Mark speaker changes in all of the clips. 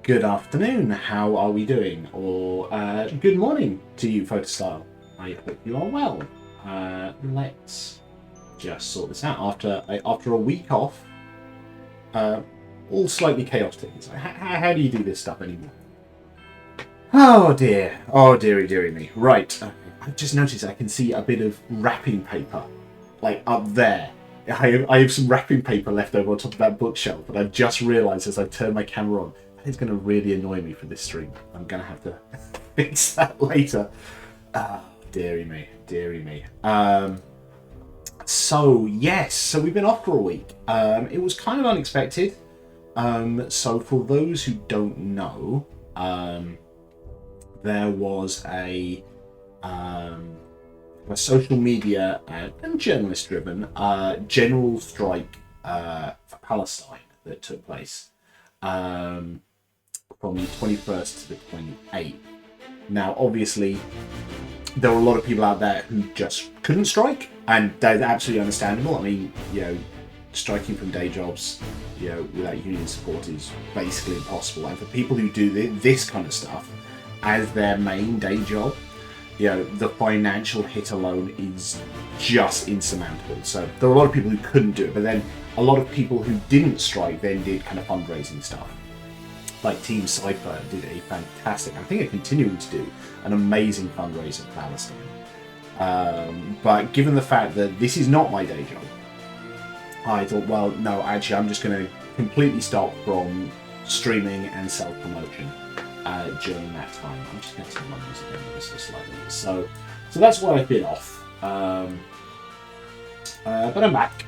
Speaker 1: Good afternoon, how are we doing? Or good morning to you, Photostyle. I hope you are well. Let's just sort this out. After a week off, all slightly chaotic. So how do you do this stuff anymore? Oh dear, oh dearie me. Right, I've just noticed I can see a bit of wrapping paper, like up there. I have some wrapping paper left over on top of that bookshelf, and I've just realised as I turn my camera on, it's going to really annoy me for this stream. I'm going to have to fix that later. Dearie me, dearie me. So we've been off for a week. It was kind of unexpected. So for those who don't know, there was a social media and journalist-driven general strike for Palestine that took place. From the 21st to the 28th. Now, obviously, there were a lot of people out there who just couldn't strike, and that's absolutely understandable. I mean, striking from day jobs, without union support is basically impossible. And for people who do this kind of stuff as their main day job, the financial hit alone is just insurmountable. So there were a lot of people who couldn't do it, but then a lot of people who didn't strike then did kind of fundraising stuff. Like Team Cypher did a fantastic, I think they're continuing to do an amazing fundraiser for Palestine. But given the fact that this is not my day job, I thought, well, no, actually, I'm just going to completely stop from streaming and self-promotion during that time. I'm just going to turn my music down just slightly. So that's why I've been off. But I'm back.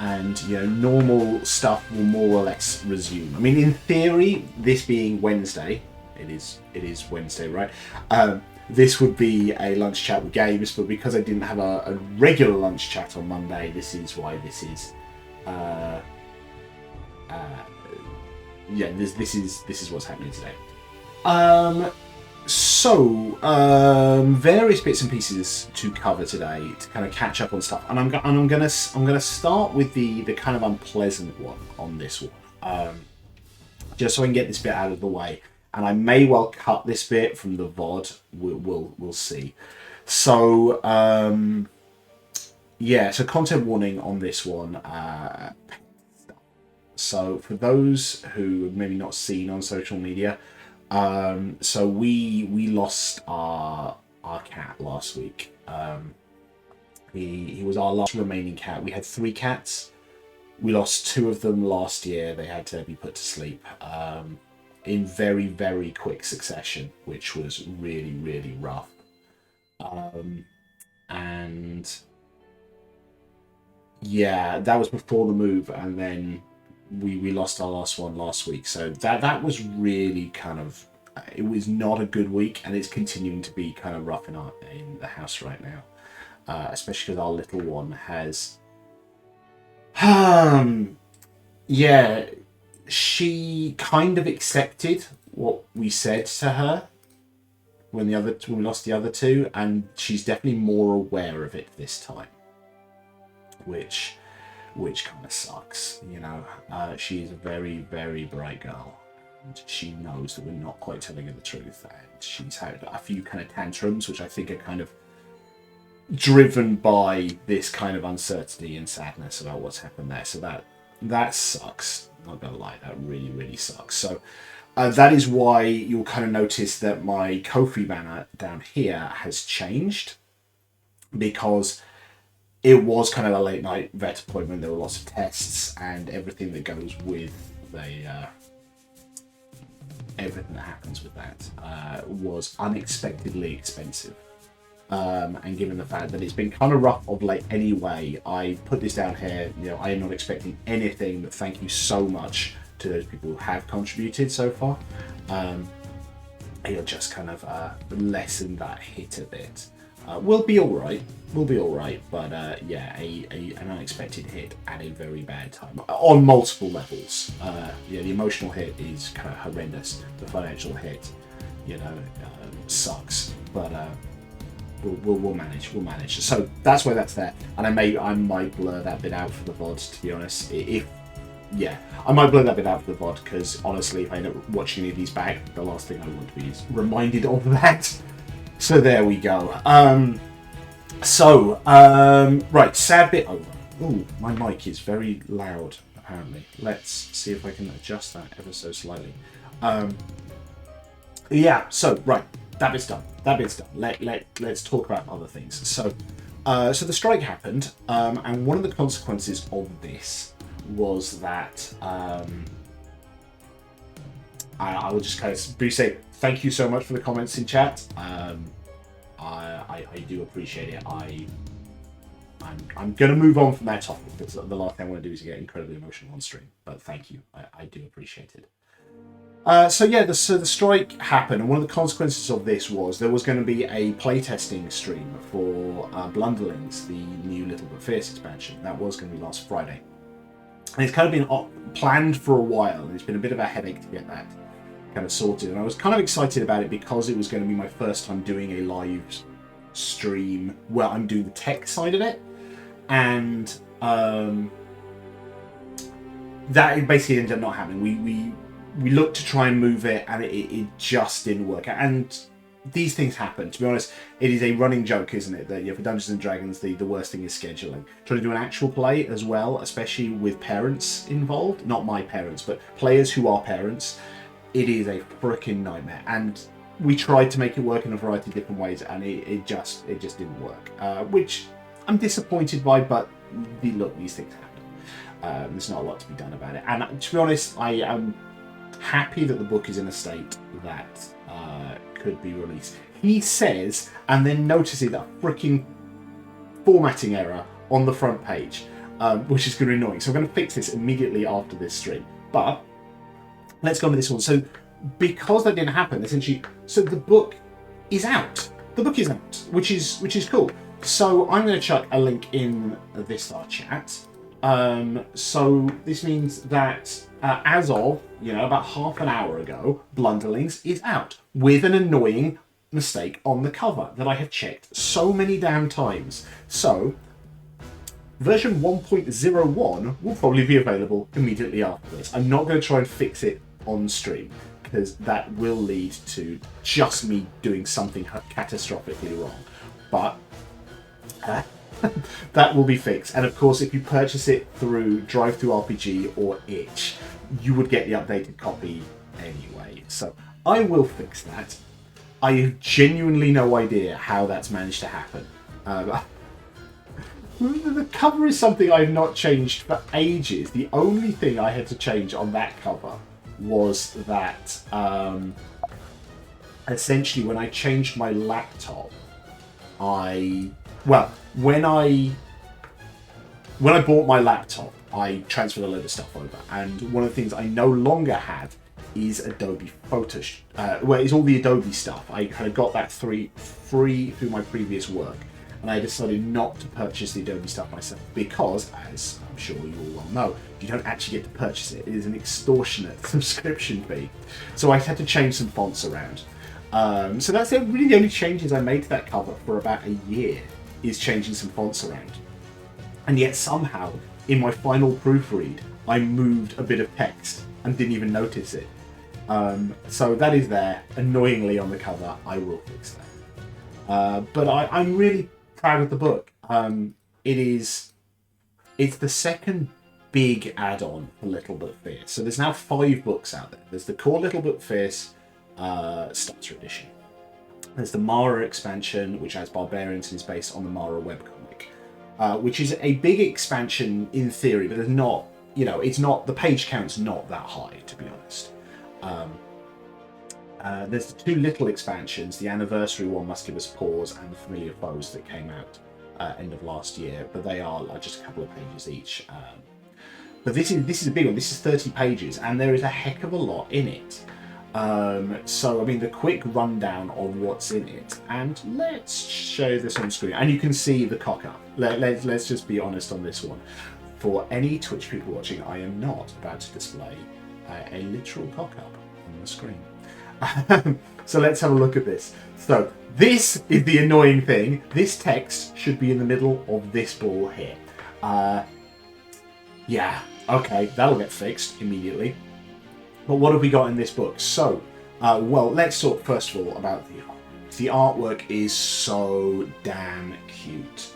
Speaker 1: And normal stuff will more or less resume. I mean, in theory, this being Wednesday, it is Wednesday, right? This would be a lunch chat with games, but because I didn't have a regular lunch chat on Monday, this is why this is. This is what's happening today. Various bits and pieces to cover today to kind of catch up on stuff, and I'm gonna start with the kind of unpleasant one on this one, just so I can get this bit out of the way, and I may well cut this bit from the VOD. We'll see. So so content warning on this one. So for those who have maybe not seen on social media. So we lost our cat last week. He was our last remaining cat. We had 3 cats. We lost 2 of them last year. They had to be put to sleep in very, very quick succession, which was really, really rough. That was before the move, and then we lost our last one last week, so that was really kind of, it was not a good week, and it's continuing to be kind of rough in the house right now, especially because our little one has she kind of accepted what we said to her when we lost the other 2, and she's definitely more aware of it this time, which kind of sucks, She is a very, very bright girl, and she knows that we're not quite telling her the truth, and she's had a few kind of tantrums, which I think are kind of driven by this kind of uncertainty and sadness about what's happened there. So that sucks. Not gonna lie, that really, really sucks. So that is why you'll kind of notice that my Ko-fi banner down here has changed, because it was kind of a late night vet appointment. There were lots of tests and everything that goes with everything that happens with that was unexpectedly expensive. And given the fact that it's been kind of rough of late anyway, I put this down here. I am not expecting anything, but thank you so much to those people who have contributed so far. It'll just kind of lessen that hit a bit. We'll be all right, but an unexpected hit at a very bad time on multiple levels. The emotional hit is kind of horrendous. The financial hit, sucks, but we'll manage. So that's why that's there, and I might blur that bit out for the VODs, to be honest. yeah, I might blow that bit out for the VOD, because honestly, if I end up watching any of these back, the last thing I want to be is reminded of that. So there we go. Right, sad bit over. Ooh, my mic is very loud, apparently. Let's see if I can adjust that ever so slightly. Yeah, so, right, that bit's done. That bit's done. Let's talk about other things. So the strike happened, and one of the consequences of this was that I will just kind of briefly say thank you so much for the comments in chat. I do appreciate it. I'm going to move on from that topic, because the last thing I want to do is get incredibly emotional on stream. But thank you. I do appreciate it. So the strike happened, and one of the consequences of this was there was going to be a playtesting stream for Blunderlings, the new Little But Fierce expansion. That was going to be last Friday. And it's kind of been planned for a while, and it's been a bit of a headache to get that kind of sorted. And I was kind of excited about it because it was going to be my first time doing a live stream where I'm doing the tech side of it. And that basically ended up not happening. We looked to try and move it, and it just didn't work out. And these things happen. To be honest, it is a running joke, isn't it? That for Dungeons and Dragons, the worst thing is scheduling. Trying to do an actual play as well, especially with parents involved. Not my parents, but players who are parents. It is a freaking nightmare. And we tried to make it work in a variety of different ways, and it just didn't work. Which I'm disappointed by, but look, these things happen. There's not a lot to be done about it. And to be honest, I am happy that the book is in a state that could be released. He says, and then notices a freaking formatting error on the front page, which is going to be annoying. So I'm going to fix this immediately after this stream. But let's go with this one. So because that didn't happen, essentially, so the book is out. The book is out, which is cool. So I'm going to chuck a link in this chat. So this means that as of, about half an hour ago, Blunderlings is out with an annoying mistake on the cover that I have checked so many damn times. So version 1.01 will probably be available immediately after this. I'm not going to try and fix it on stream, because that will lead to just me doing something catastrophically wrong. But that will be fixed. And of course, if you purchase it through DriveThruRPG or Itch, you would get the updated copy anyway. So I will fix that. I have genuinely no idea how that's managed to happen. The cover is something I've not changed for ages. The only thing I had to change on that cover was that essentially when I changed my laptop, when I bought my laptop, I transferred a load of stuff over, and one of the things I no longer had is Adobe Photoshop. It's all the Adobe stuff. I kind of got that free through my previous work, and I decided not to purchase the Adobe stuff myself because, as I'm sure you all well know, you don't actually get to purchase it. It is an extortionate subscription fee. So I had to change some fonts around. So that's really the only changes I made to that cover for about a year, is changing some fonts around. And yet somehow, in my final proofread, I moved a bit of text and didn't even notice it. So that is there, annoyingly on the cover. I will fix that. But I'm really proud of the book. It's the second big add-on for Little But Fierce. So there's now 5 books out there. There's the core Little But Fierce Starter Edition. There's the Mara expansion, which has Barbarians and is based on the Mara webcomic, which is a big expansion in theory, but there's not, it's not, the page count's not that high, to be honest. There's the 2 little expansions, the anniversary one, Must Give Us Pause, and the Familiar Foes that came out end of last year, but they are just a couple of pages each. But this is a big one. This is 30 pages, and there is a heck of a lot in it. So, I mean, the quick rundown of what's in it, and let's show this on screen, and you can see the cock-up. Let's just be honest on this one. For any Twitch people watching, I am not about to display a literal cock-up on the screen. So let's have a look at this. So, this is the annoying thing. This text should be in the middle of this ball here. Yeah, Okay, that'll get fixed immediately. But what have we got in this book? So, well, let's talk first of all about the art. The artwork is so damn cute.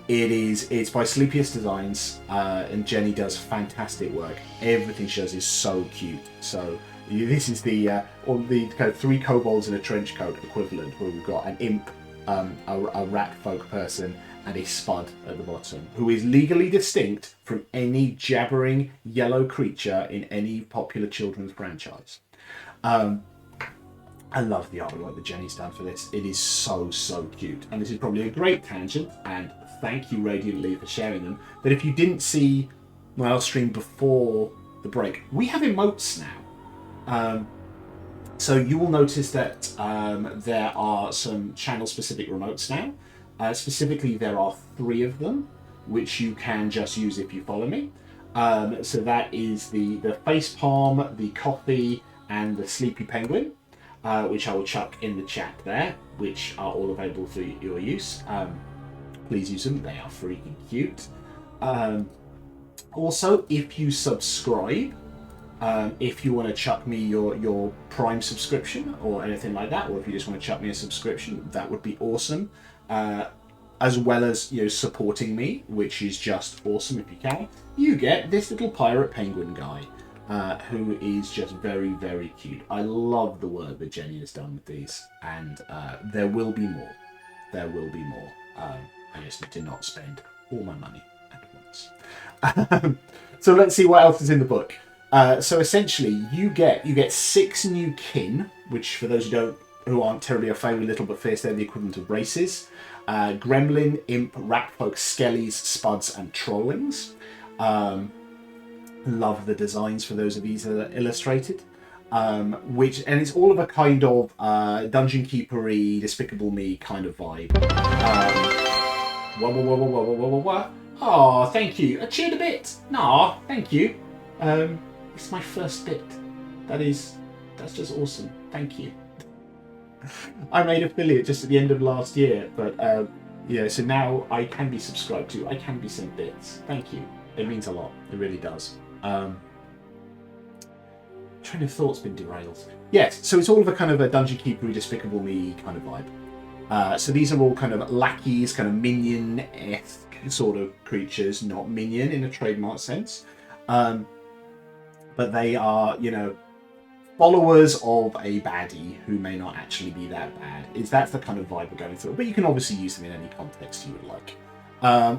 Speaker 1: It's by Sleepiest Designs, and Jenny does fantastic work. Everything she does is so cute. So this is the kind of 3 kobolds in a trench coat equivalent, where we've got an imp, a rat folk person, and a spud at the bottom, who is legally distinct from any jabbering yellow creature in any popular children's franchise. I love the artwork that Jenny's done for this. It is so, so cute. And this is probably a great tangent, and thank you, Radiantly, for sharing them. That if you didn't see my last stream before the break, we have emotes now. So you will notice that there are some channel-specific remotes now. Specifically, there are 3 of them, which you can just use if you follow me. So that is the face palm, the coffee, and the sleepy penguin, which I will chuck in the chat there, which are all available for your use. Please use them, they are freaking cute. Also, if you subscribe, if you want to chuck me your Prime subscription or anything like that, or if you just want to chuck me a subscription, that would be awesome. As well as, you know, supporting me, which is just awesome if you can. You get this little pirate penguin guy, who is just very, very cute. I love the work that Jenny has done with these, and there will be more. There will be more. I just need to not spend all my money at once. So let's see what else is in the book. So essentially, you get 6 new kin, which for those who aren't terribly au fait with Little But Fierce, they're the equivalent of races. Gremlin, Imp, Ratfolk, Skellies, Spuds, and Trollings. Love the designs for those of these that are illustrated. And it's all of a kind of Dungeon Keeper-y, Despicable Me kind of vibe. Whoa. Oh, thank you. I cheered a bit. Nah, thank you. It's my first bit. That's just awesome. Thank you. I made affiliate just at the end of last year, but yeah, so now I can be subscribed to. I can be sent bits. Thank you. It means a lot. It really does. Train of thought's been derailed. Yes, so it's all of a kind of a Dungeon Keeper, Despicable Me kind of vibe. So these are all kind of lackeys, kind of minion-esque sort of creatures, not minion in a trademark sense. But they are, you know, followers of a baddie who may not actually be that bad. That's the kind of vibe we're going through. But you can obviously use them in any context you would like.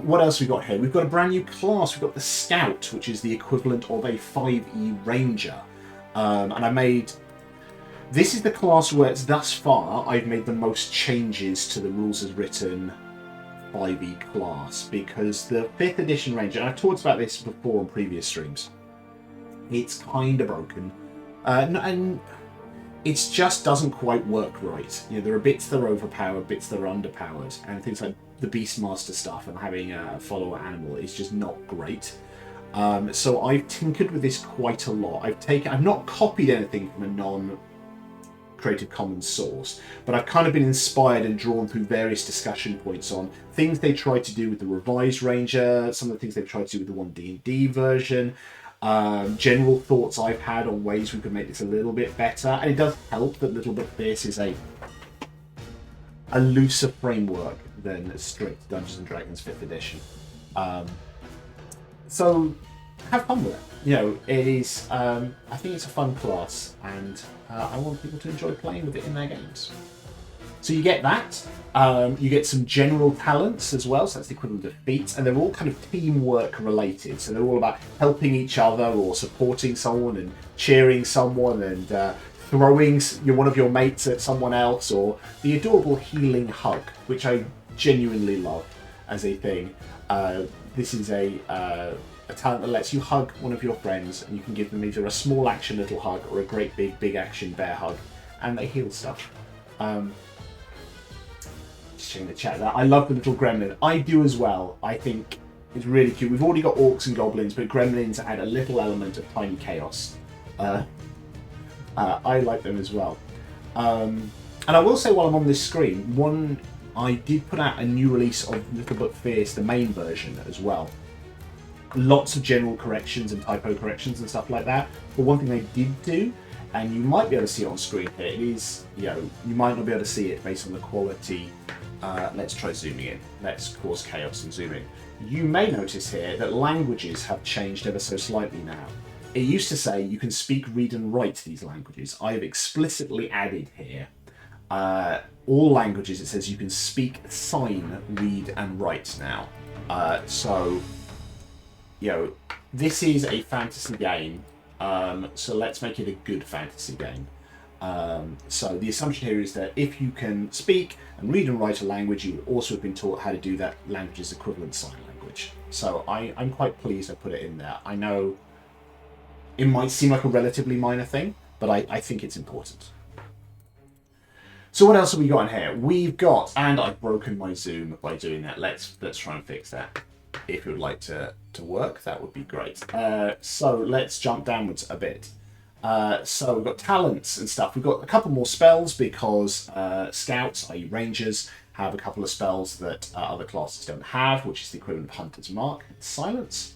Speaker 1: What else we got here? We've got a brand new class. We've got the Scout, which is the equivalent of a 5e Ranger. And I made... This is the class where it's thus far I've made the most changes to the rules as written 5e class, because the 5th edition Ranger, and I've talked about this before on previous streams, it's kind of broken. And it just doesn't quite work right. You know, there are bits that are overpowered, bits that are underpowered, and things like the Beastmaster stuff and having a follower animal is just not great. So I've tinkered with this quite a lot. I've not copied anything from a non-Creative Commons source, but I've kind of been inspired and drawn through various discussion points on things they tried to do with the revised Ranger, some of the things they've tried to do with the 1D&D version, general thoughts I've had on ways we could make this a little bit better. And it does help that Little Bit Fierce is a looser framework than strict Dungeons and Dragons 5th edition. So have fun with it. You know, it is. I think it's a fun class, and I want people to enjoy playing with it in their games. So you get that. You get some general talents as well, so that's the equivalent of feats, and they're all kind of teamwork related. So they're all about helping each other or supporting someone and cheering someone and throwing one of your mates at someone else, or the adorable healing hug, which I genuinely love as a thing. This is a talent that lets you hug one of your friends, and you can give them either a small action little hug or a great big action bear hug, and they heal stuff. Just checking the chat there. I love the little gremlin. I do as well. I think it's really cute. We've already got orcs and goblins, but gremlins add a little element of tiny chaos. I like them as well. And I will say while I'm on this screen, I did put out a new release of Little But Fierce, the main version as well. lots of general corrections and typo corrections and stuff like that. But one thing they did do, and you might be able to see it on screen here, it is, you know, you might not be able to see it based on the quality. Let's try zooming in. Let's cause chaos and zoom in. You may notice here that languages have changed ever so slightly now. It used to say you can speak, read and write these languages. I have explicitly added here all languages. It says you can speak, sign, read and write now. So, you know, this is a fantasy game, so let's make it a good fantasy game. So the assumption here is that if you can speak and read and write a language, you would also have been taught how to do that language's equivalent sign language. So I'm quite pleased I put it in there. I know it might seem like a relatively minor thing, but I think it's important. So what else have we got in here? We've got, and I've broken my zoom by doing that. Let's try and fix that. If you would like to work, that would be great. So let's jump downwards a bit. So we've got talents and stuff. We've got a couple more spells because scouts, i.e. rangers, have a couple of spells that other classes don't have, which is the equivalent of Hunter's Mark and Silence.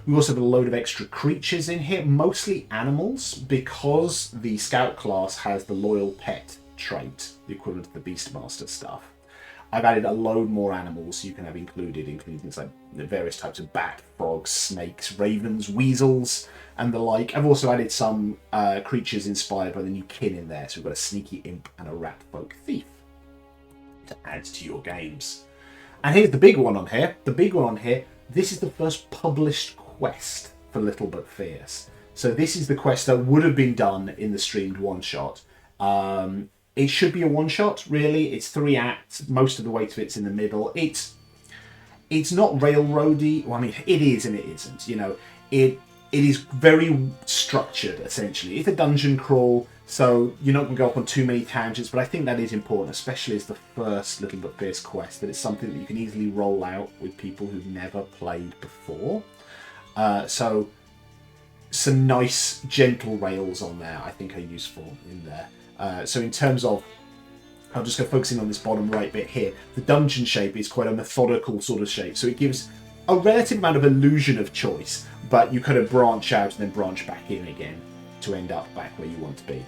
Speaker 1: We also have a load of extra creatures in here, mostly animals, because the scout class has the loyal pet trait, the equivalent of the Beastmaster stuff. I've added a load more animals you can have included, including things like the various types of bat, frogs, snakes, ravens, weasels, and the like. I've also added some creatures inspired by the new kin in there. So we've got a sneaky imp and a rat folk thief to add to your games. And here's the big one on here. The big one on here, this is the first published quest for Little But Fierce. So this is the quest that would have been done in the streamed one-shot. It should be a one-shot, really. It's 3 acts. Most of the weight of it's in the middle. It's not railroady. Well, I mean, it is and it isn't. You know, it is very structured, essentially. It's a dungeon crawl, so you're not going to go off on too many tangents, but I think that is important, especially as the first Little But Fierce quest, that it's something that you can easily roll out with people who've never played before. So some nice, gentle rails on there, I think, are useful in there. So in terms of, I'll just go focusing on this bottom right bit here. The dungeon shape is quite a methodical sort of shape, so it gives a relative amount of illusion of choice, but you kind of branch out and then branch back in again to end up back where you want to be.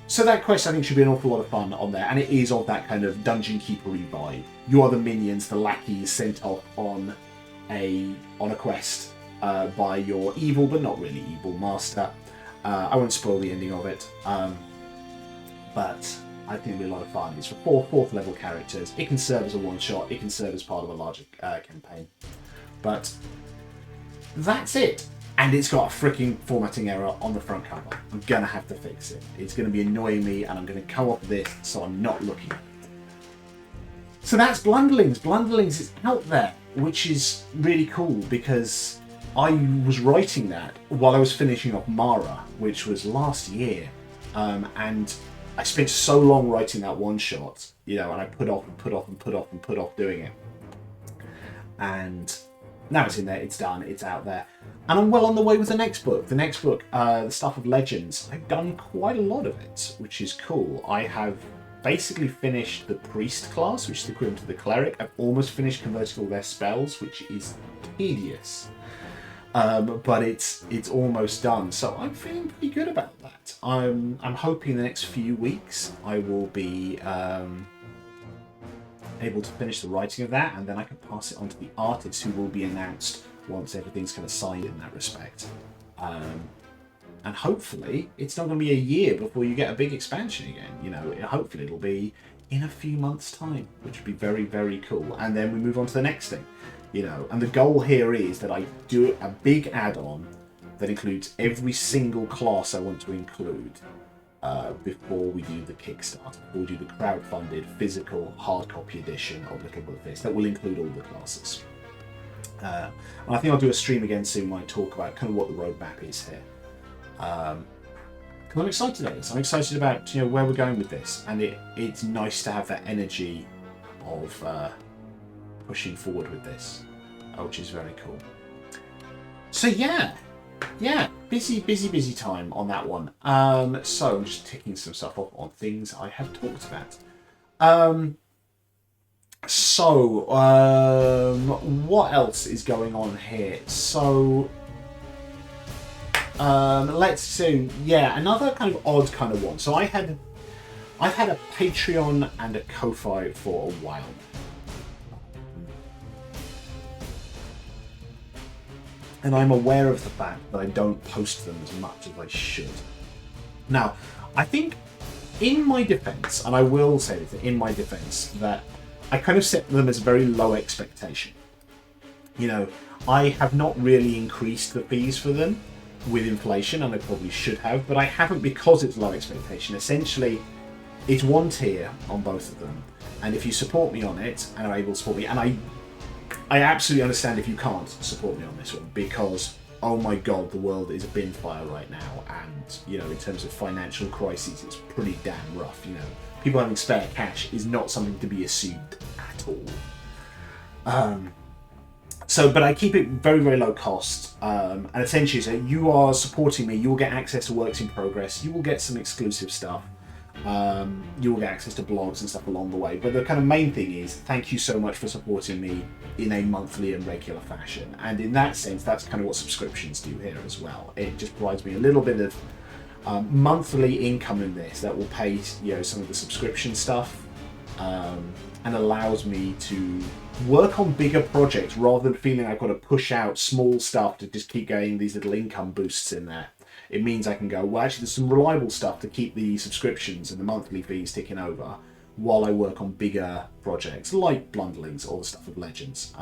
Speaker 1: So that quest, I think, should be an awful lot of fun on there, and it is of that kind of dungeon keeper-y vibe. You are the minions, the lackeys sent off on a quest by your evil, but not really evil, master. I won't spoil the ending of it, but I think it'll be a lot of fun. It's for 4th level characters. It can serve as a one-shot. It can serve as part of a larger campaign. But that's it. And it's got a freaking formatting error on the front cover. I'm going to have to fix it. It's going to be annoying me, and I'm going to co-op this so I'm not looking at it. So that's Blunderlings. Blunderlings is out there, which is really cool because I was writing that while I was finishing off Mara, which was last year. And I spent so long writing that one shot, you know, and I put off and put off and put off and put off doing it. And now it's in there, it's done, it's out there. And I'm well on the way with the next book. The next book, The Stuff of Legends, I've done quite a lot of it, which is cool. I have basically finished the priest class, which is the equivalent to the cleric. I've almost finished converting all their spells, which is tedious. But it's almost done, so I'm feeling pretty good about that. I'm hoping the next few weeks I will be able to finish the writing of that, and then I can pass it on to the artist, who will be announced once everything's kind of signed in that respect. And hopefully it's not going to be a year before you get a big expansion again. You know, hopefully it'll be in a few months' time, which would be very, very cool. And then we move on to the next thing. You know, and the goal here is that I do a big add-on that includes every single class I want to include before we do the Kickstarter, before we do the crowdfunded physical hard copy edition of Little But Fierce. That will include all the classes. And I think I'll do a stream again soon when I talk about kind of what the roadmap is here. Because I'm excited about this. I'm excited about, you know, where we're going with this, and it's nice to have that energy of pushing forward with this, which is very cool. So yeah, busy time on that one. So I'm just ticking some stuff off on things I have talked about. So, what else is going on here? So, let's see. Yeah, another kind of odd kind of one. So I've had a Patreon and a Ko-Fi for a while now. And I'm aware of the fact that I don't post them as much as I should. Now, I think in my defense, and I will say this in my defense, that I kind of set them as a very low expectation. You know, I have not really increased the fees for them with inflation, and I probably should have, but I haven't because it's low expectation. Essentially, it's one tier on both of them, and if you support me on it and are able to support me, and I absolutely understand if you can't support me on this one, because oh my god, the world is a bin fire right now, and you know, in terms of financial crises, it's pretty damn rough. You know, people having spare cash is not something to be assumed at all. So, but I keep it very, very low cost, and essentially, so you are supporting me, you will get access to works in progress, you will get some exclusive stuff, you will get access to blogs and stuff along the way. But the kind of main thing is, thank you so much for supporting me in a monthly and regular fashion. And in that sense, that's kind of what subscriptions do here as well. It just provides me a little bit of monthly income in this that will pay, you know, some of the subscription stuff, and allows me to work on bigger projects rather than feeling I've got to push out small stuff to just keep getting these little income boosts in there. It means I can go, well, actually, there's some reliable stuff to keep the subscriptions and the monthly fees ticking over while I work on bigger projects like Blunderlings or the stuff of Legends.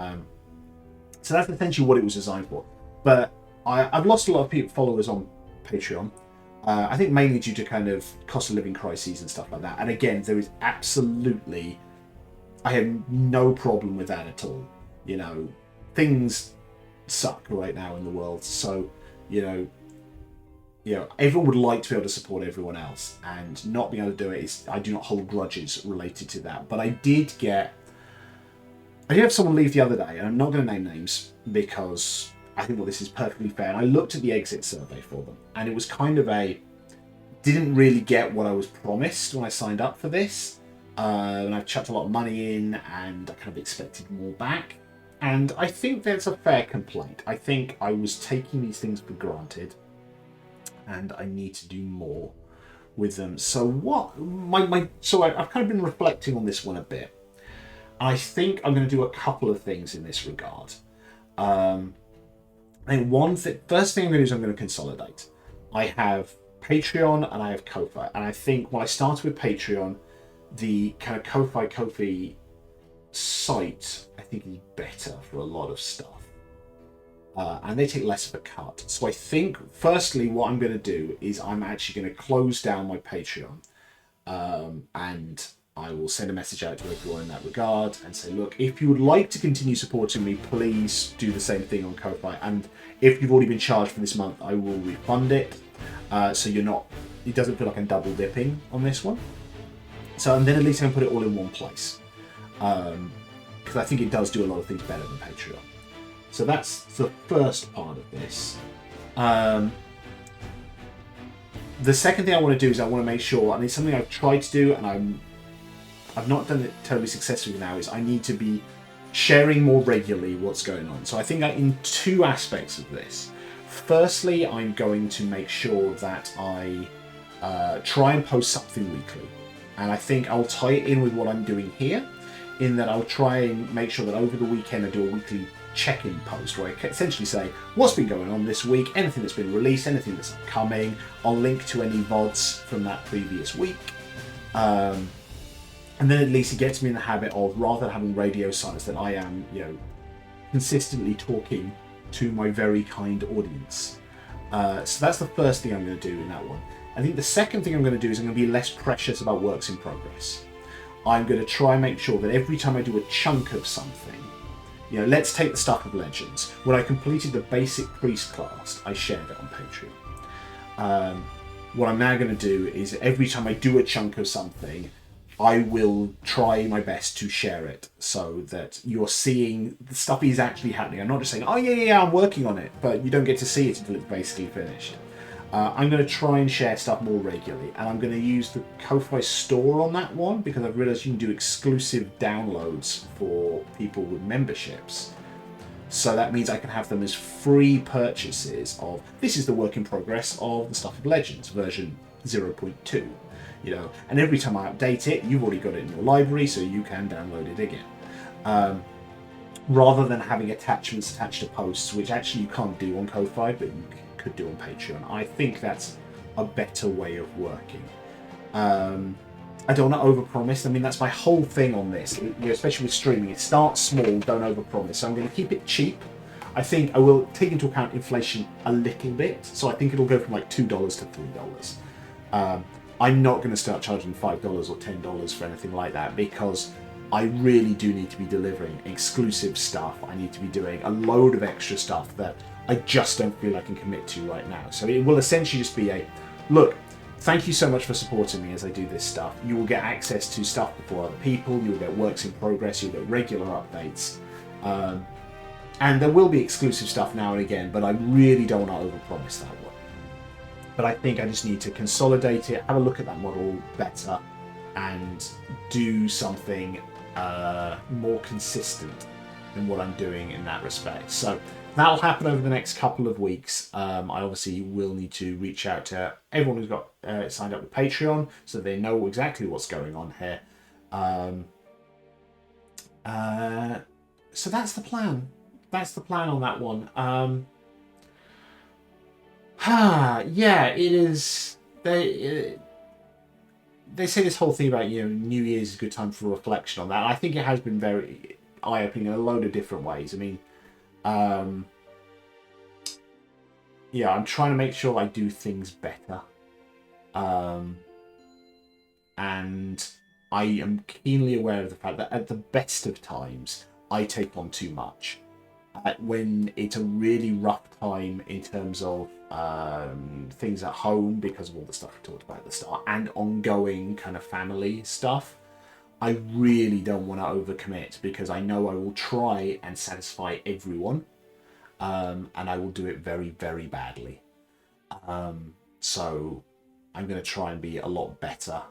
Speaker 1: So that's essentially what it was designed for. But I've lost a lot of followers on Patreon. I think mainly due to kind of cost of living crises and stuff like that. And again, there is absolutely, I have no problem with that at all. You know, things suck right now in the world. So, you know, everyone would like to be able to support everyone else, and not being able to do it is, I do not hold grudges related to that. But I did have someone leave the other day, and I'm not going to name names because I think, well, this is perfectly fair. And I looked at the exit survey for them, and it was kind of didn't really get what I was promised when I signed up for this. And I've chucked a lot of money in, and I kind of expected more back. And I think that's a fair complaint. I think I was taking these things for granted, and I need to do more with them. So I've kind of been reflecting on this one a bit. I think I'm going to do a couple of things in this regard. I think first thing I'm going to do is I'm going to consolidate. I have Patreon and I have Ko-Fi, and I think when I started with Patreon, the kind of Ko-Fi site I think is better for a lot of stuff. And they take less of a cut. So I think, firstly, what I'm going to do is I'm actually going to close down my Patreon. And I will send a message out to everyone in that regard and say, look, if you would like to continue supporting me, please do the same thing on Ko-Fi. And if you've already been charged for this month, I will refund it. So it doesn't feel like I'm double dipping on this one. So, and then at least I can put it all in one place. Because I think it does do a lot of things better than Patreon. So that's the first part of this. The second thing I want to do is I want to make sure, and it's something I've tried to do, and I've not done it totally successfully now, is I need to be sharing more regularly what's going on. So I think in two aspects of this. Firstly, I'm going to make sure that I try and post something weekly. And I think I'll tie it in with what I'm doing here, in that I'll try and make sure that over the weekend I do a weekly check-in post where I essentially say what's been going on this week, anything that's been released, anything that's upcoming. I'll link to any VODs from that previous week. And then at least it gets me in the habit of, rather than having radio silence, that I am, consistently talking to my very kind audience. So that's the first thing I'm going to do in that one. I think the second thing I'm going to do is I'm going to be less precious about works in progress. I'm going to try and make sure that every time I do a chunk of something, let's take the stuff of Legends. When I completed the basic priest class, I shared it on Patreon. What I'm now going to do is every time I do a chunk of something, I will try my best to share it so that you're seeing the stuff is actually happening. I'm not just saying, oh yeah, I'm working on it, but you don't get to see it until it's basically finished. I'm going to try and share stuff more regularly, and I'm going to use the Ko-Fi store on that one because I've realised you can do exclusive downloads for people with memberships. So that means I can have them as free purchases of, this is the work in progress of the Stuff of Legends version 0.2, you know, and every time I update it, you've already got it in your library, so you can download it again. Rather than having attachments attached to posts, which actually you can't do on Ko-Fi, but you could do on Patreon. I think that's a better way of working. I don't want to overpromise. I mean, that's my whole thing on this, especially with streaming. It starts small, don't overpromise. So I'm going to keep it cheap. I think I will take into account inflation a little bit. So I think it'll go from like $2 to $3. I'm not going to start charging $5 or $10 for anything like that because I really do need to be delivering exclusive stuff. I need to be doing a load of extra stuff that I just don't feel I can commit to right now. So it will essentially just be a, look, thank you so much for supporting me as I do this stuff. You will get access to stuff before other people, you'll get works in progress, you'll get regular updates. And there will be exclusive stuff now and again, but I really don't want to overpromise that one. But I think I just need to consolidate it, have a look at that model better, and do something more consistent than what I'm doing in that respect. So that'll happen over the next couple of weeks. I obviously will need to reach out to everyone who's got signed up with Patreon so they know exactly what's going on here. So that's the plan. That's the plan on that one. Yeah, it is. They say this whole thing about, you know, New Year's is a good time for reflection on that. I think it has been very eye-opening in a load of different ways. I mean, yeah, I'm trying to make sure I do things better. And I am keenly aware of the fact that at the best of times, I take on too much. When it's a really rough time in terms of things at home because of all the stuff we talked about at the start and ongoing kind of family stuff, I really don't want to overcommit because I know I will try and satisfy everyone, and I will do it very, very badly. So I'm going to try and be a lot better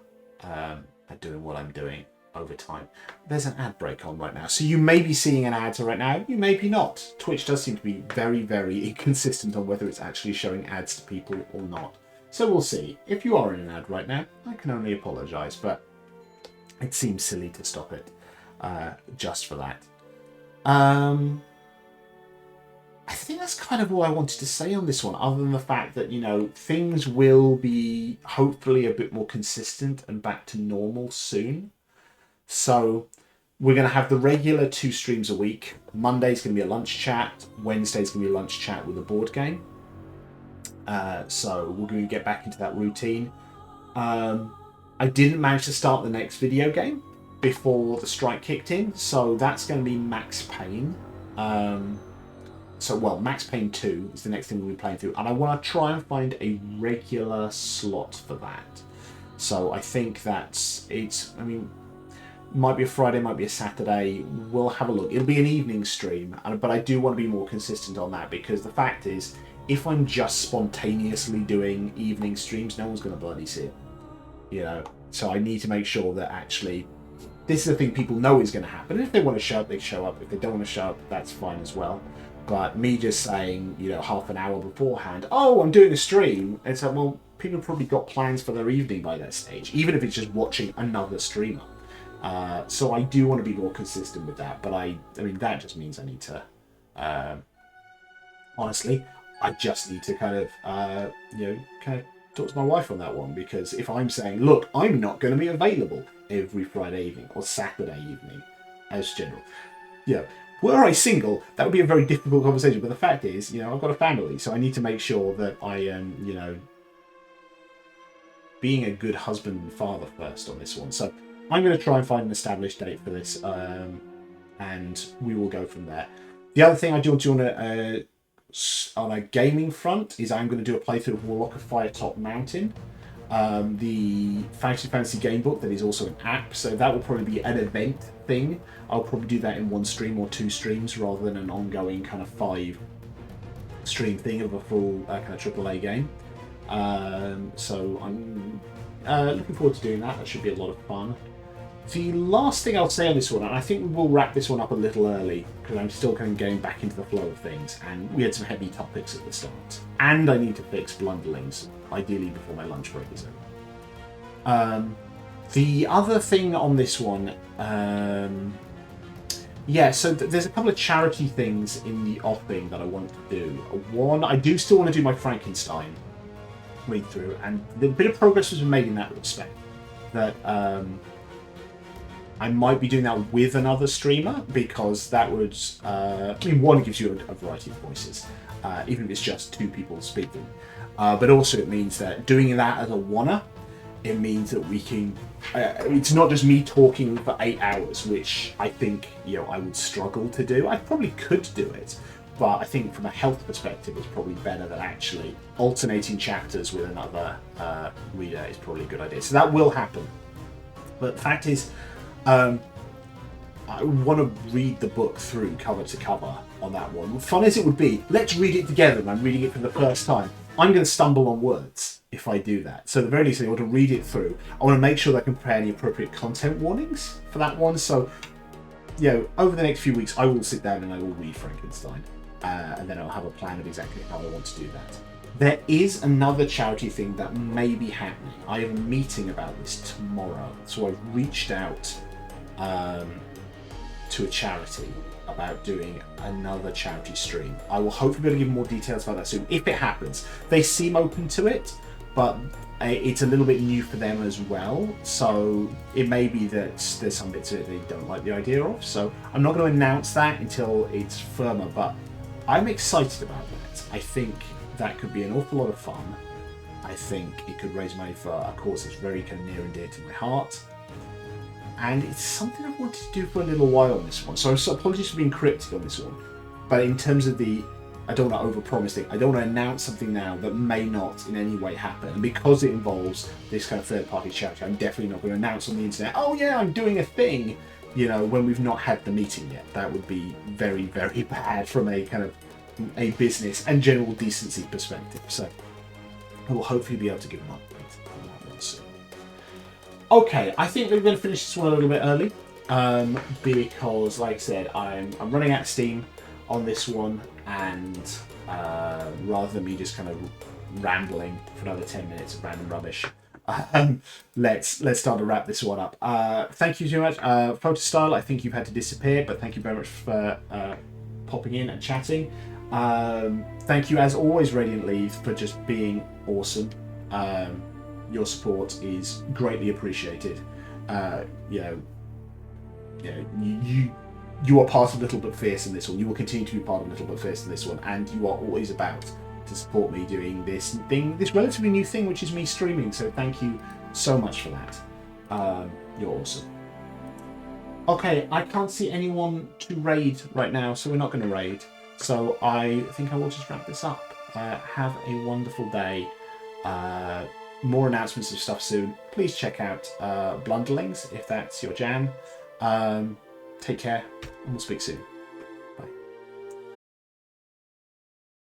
Speaker 1: at doing what I'm doing over time. There's an ad break on right now, so you may be seeing an ad right now, you may be not. Twitch does seem to be very, very inconsistent on whether it's actually showing ads to people or not. So we'll see. If you are in an ad right now, I can only apologise, but it seems silly to stop it just for that. I think that's kind of all I wanted to say on this one, other than the fact that, you know, things will be hopefully a bit more consistent and back to normal soon. So we're going to have the regular 2 streams a week. Monday's going to be a lunch chat. Wednesday's going to be a lunch chat with a board game. So we're going to get back into that routine. I didn't manage to start the next video game before the strike kicked in. So that's going to be Max Payne. Max Payne 2 is the next thing we'll be playing through. And I want to try and find a regular slot for that. So I think might be a Friday, might be a Saturday. We'll have a look. It'll be an evening stream, but I do want to be more consistent on that because the fact is, if I'm just spontaneously doing evening streams, no one's going to bloody see it. You know, so I need to make sure that actually this is the thing people know is going to happen. If they want to show up, they show up. If they don't want to show up, that's fine as well. But me just saying, you know, half an hour beforehand, oh, I'm doing a stream, it's like, well, people have probably got plans for their evening by that stage, even if it's just watching another streamer. So I do want to be more consistent with that, but I mean, that just means I need to, honestly, I just need to kind of talk to my wife on that one, because if I'm saying, look, I'm not going to be available every Friday evening or Saturday evening as general, you know, were I single, that would be a very difficult conversation, but the fact is, you know, I've got a family, so I need to make sure that I am, you know, being a good husband and father first on this one. So I'm going to try and find an established date for this, and we will go from there. The other thing I do want to on a gaming front is I'm going to do a playthrough of Warlock of Firetop Mountain, the Fantasy game book that is also an app, so that will probably be an event thing. I'll probably do that in 1 stream or 2 streams rather than an ongoing kind of 5 stream thing of a full kind of AAA game. So I'm looking forward to doing that. That should be a lot of fun. The last thing I'll say on this one, and I think we will wrap this one up a little early because I'm still kind of getting back into the flow of things, and we had some heavy topics at the start. And I need to fix Blunderlings, ideally before my lunch break is over. The other thing on this one, yeah, so there's a couple of charity things in the offing that I want to do. One, I do still want to do my Frankenstein read through, and a bit of progress has been made in that respect. That I might be doing that with another streamer because that would, I mean, one, gives you a variety of voices, even if it's just two people speaking. But also it means that doing that as a one-er, it means that we can, it's not just me talking for 8 hours, which I think, I would struggle to do. I probably could do it, but I think from a health perspective, it's probably better than actually alternating chapters with another reader is probably a good idea. So that will happen. But the fact is, I want to read the book through cover to cover on that one. Fun as it would be, let's read it together and I'm reading it for the first time. I'm going to stumble on words if I do that. So at the very least, I want to read it through. I want to make sure that I can prepare any appropriate content warnings for that one. So, over the next few weeks, I will sit down and I will read Frankenstein. And then I'll have a plan of exactly how I want to do that. There is another charity thing that may be happening. I have a meeting about this tomorrow. So I've reached out to a charity about doing another charity stream. I will hopefully be able to give more details about that soon, if it happens. They seem open to it, but it's a little bit new for them as well, so it may be that there's some bits of it they don't like the idea of, so I'm not going to announce that until it's firmer, but I'm excited about that. I think that could be an awful lot of fun. I think it could raise money for a cause that's very kind of near and dear to my heart. And it's something I've wanted to do for a little while on this one. So apologies for being cryptic on this one. But in terms of I don't want to overpromise thing. I don't want to announce something now that may not in any way happen. And because it involves this kind of third-party charity, I'm definitely not going to announce on the internet, oh yeah, I'm doing a thing, when we've not had the meeting yet. That would be very, very bad from a kind of a business and general decency perspective. So I will hopefully be able to give an update on that one soon. Okay, I think we're going to finish this one a little bit early because, like I said, I'm running out of steam on this one, and rather than me just kind of rambling for another 10 minutes of random rubbish, let's start to wrap this one up. Thank you so much, Photostyle. I think you've had to disappear, but thank you very much for popping in and chatting. Thank you, as always, Radiant Leaves, for just being awesome. Your support is greatly appreciated. You are part of Little But Fierce in this one. You will continue to be part of Little But Fierce in this one, and you are always about to support me doing this thing, this relatively new thing, which is me streaming. So thank you so much for that. You're awesome. Okay, I can't see anyone to raid right now, so we're not going to raid. So I think I will just wrap this up. Have a wonderful day. More announcements of stuff soon. Please check out Blunderlings if that's your jam. Take care, and we'll speak soon.